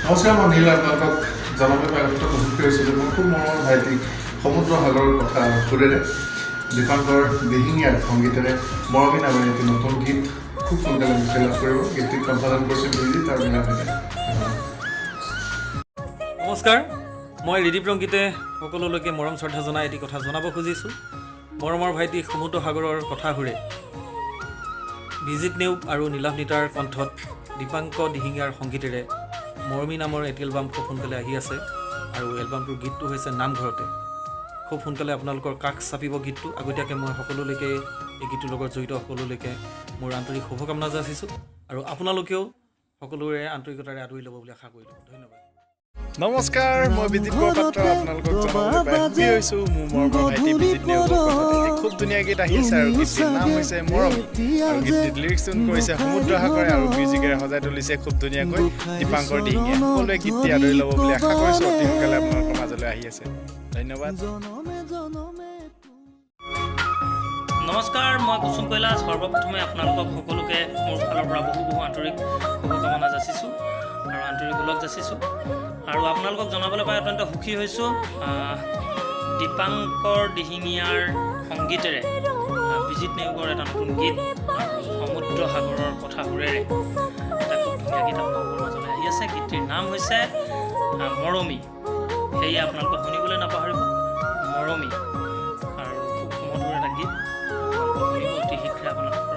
নমস্কাৰ মই নীল আপোনালোকক জনাবলৈ পাই অত্যন্ত সুখী হৈছোঁ যে মোৰ খুব মৰমৰ ভাইটি সমুদ্ৰ সাগৰৰ কথা সুৰেৰে দীপাংকৰ দিহিঙীয়াৰ সংগীতেৰে মৰমী নামেৰে এটি নতুন গীত খুব সোনকালে মুক্তি লাভ কৰিব। গীতটি সম্পাদন কৰিছে বিজিত আৰু মীনাভূতে। নমস্কাৰ, মই ৰিদীপ ৰংগীতে সকলোলৈকে মৰম শ্ৰদ্ধা জনাই এটি কথা জনাব খুজিছোঁ। মৰমৰ ভাইটি সমুদ্ৰ সাগৰৰ কথা সুৰে বিজিত নেওগ আৰু নীলাভনীতাৰ কণ্ঠত দীপাংকৰ দিহিঙীয়াৰ সংগীতেৰে মৰমী নামৰ এটি এলবাম খুব সোনকালে আহি আছে আৰু এলবামটোৰ গীতটো হৈছে নামঘৰতে। খুব সোনকালে আপোনালোকৰ কাষ চাপিব গীতটো। আগতীয়াকৈ মই সকলোলৈকে এই গীতটোৰ লগত জড়িত সকলোলৈকে মোৰ আন্তৰিক শুভকামনা যাচিছোঁ আৰু আপোনালোকেও সকলোৰে আন্তৰিকতাৰে আদৰি ল'ব বুলি আশা কৰিলোঁ। ধন্যবাদ। নমস্কাৰ, মই বিজিত বৰপাত্ৰ আপোনালোকক জনাবলৈ পাই সুখী হৈছোঁ। মোৰ মৰমৰ ভাইটি বিজিত নেওগৰ খুব ধুনীয়া গীত আহি আছে আৰু গীতটিৰ নাম হৈছে মৰমী আৰু গীতটিত লিৰিক্স টিউন কৰিছে সমুদ্ৰ সাগৰে আৰু মিউজিকেৰে সজাই তুলিছে খুব ধুনীয়াকৈ দীপাংকৰ দিহিঙীয়াই। সকলোৱে গীতটি আদৰি ল'ব বুলি আশা কৰিছোঁ। অতি সোনকালে আপোনালোকৰ মাজলৈ আহি আছে। ধন্যবাদ। নমস্কাৰ, মই কুসুম কৈলাশ। সৰ্বপ্ৰথমে আপোনালোকক সকলোকে মোৰ ফালৰ পৰা বহু আন্তৰিক শুভকামনা যাচিছোঁ আৰু আন্তৰিক ওলগ যাচিছোঁ আৰু আপোনালোকক জনাবলৈ পাই অত্যন্ত সুখী হৈছোঁ। দীপাংকৰ দিহিঙীয়াৰ সংগীতেৰে বিজিত নেওগৰ এটা নতুন গীত সমুদ্ৰ সাগৰৰ কথা সুৰেৰে এটা খুব ধুনীয়া গীত আপোনালোকৰ মাজলৈ আহি আছে। গীতটিৰ নাম হৈছে মৰমী। সেয়ে আপোনালোকে শুনিবলৈ নাপাহৰিব, মৰমী। আৰু খুব সুমধুৰ এটা গীত আপোনালোকে শুনিব। অতি শীঘ্ৰে আপোনালোকৰ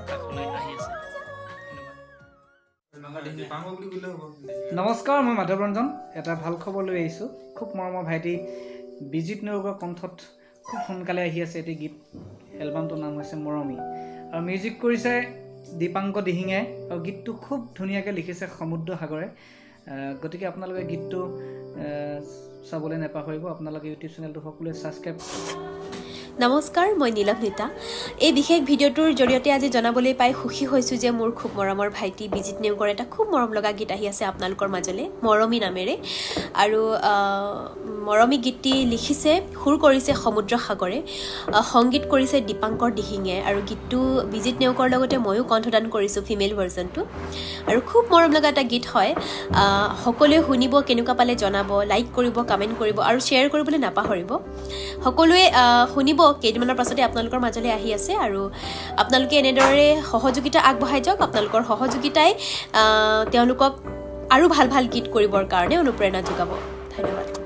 কাষলৈ আহি আছে। নমস্কাৰ, মই মাধৱ ৰঞ্জন। এটা ভাল খবৰ লৈ আহিছোঁ। খুব মৰমৰ ভাইটি বিজিত নেওগৰ কণ্ঠত খুব সোনকালে আহি আছে এটি গীত। এলবামটোৰ নাম হৈছে মৰমী আৰু মিউজিক কৰিছে দীপাংকৰ দিহিঙীয়াই আৰু গীতটো খুব ধুনীয়াকৈ লিখিছে সমুদ্ৰ সাগৰে। গতিকে আপোনালোকে গীতটো চাবলৈ নাপাহৰিব। আপোনালোকে ইউটিউব চেনেলটো সকলোৱে ছাবস্ক্ৰাইব। নমস্কাৰ, মই নীলাভনীতা। এই বিশেষ ভিডিঅ'টোৰ জৰিয়তে আজি জনাবলৈ পাই সুখী হৈছোঁ যে মোৰ খুব মৰমৰ ভাইটি বিজিত নেওগৰ এটা খুব মৰম লগা গীত আহি আছে আপোনালোকৰ মাজলৈ মৰমী নামেৰে। আৰু মৰমী গীতটি লিখিছে, সুৰ কৰিছে সমুদ্ৰ সাগৰে, সংগীত কৰিছে দীপাংকৰ দিহিঙীয়াই আৰু গীতটো বিজিত নেওগৰ লগতে ময়ো কণ্ঠদান কৰিছোঁ ফিমেল ভাৰ্জনটো। আৰু খুব মৰম লগা এটা গীত হয়। সকলোৱে শুনিব, কেনেকুৱা পালে জনাব, লাইক কৰিব, কমেণ্ট কৰিব আৰু শ্বেয়াৰ কৰিবলৈ নাপাহৰিব। সকলোৱে শুনিব। কেইদিনমানৰ পাছতে আপোনালোকৰ মাজলৈ আহি আছে আৰু আপোনালোকে এনেদৰে সহযোগিতা আগবঢ়াই যাওক। আপোনালোকৰ সহযোগিতাই তেওঁলোকক আৰু ভাল ভাল গীত কৰিবৰ কাৰণে অনুপ্ৰেৰণা যোগাব। ধন্যবাদ।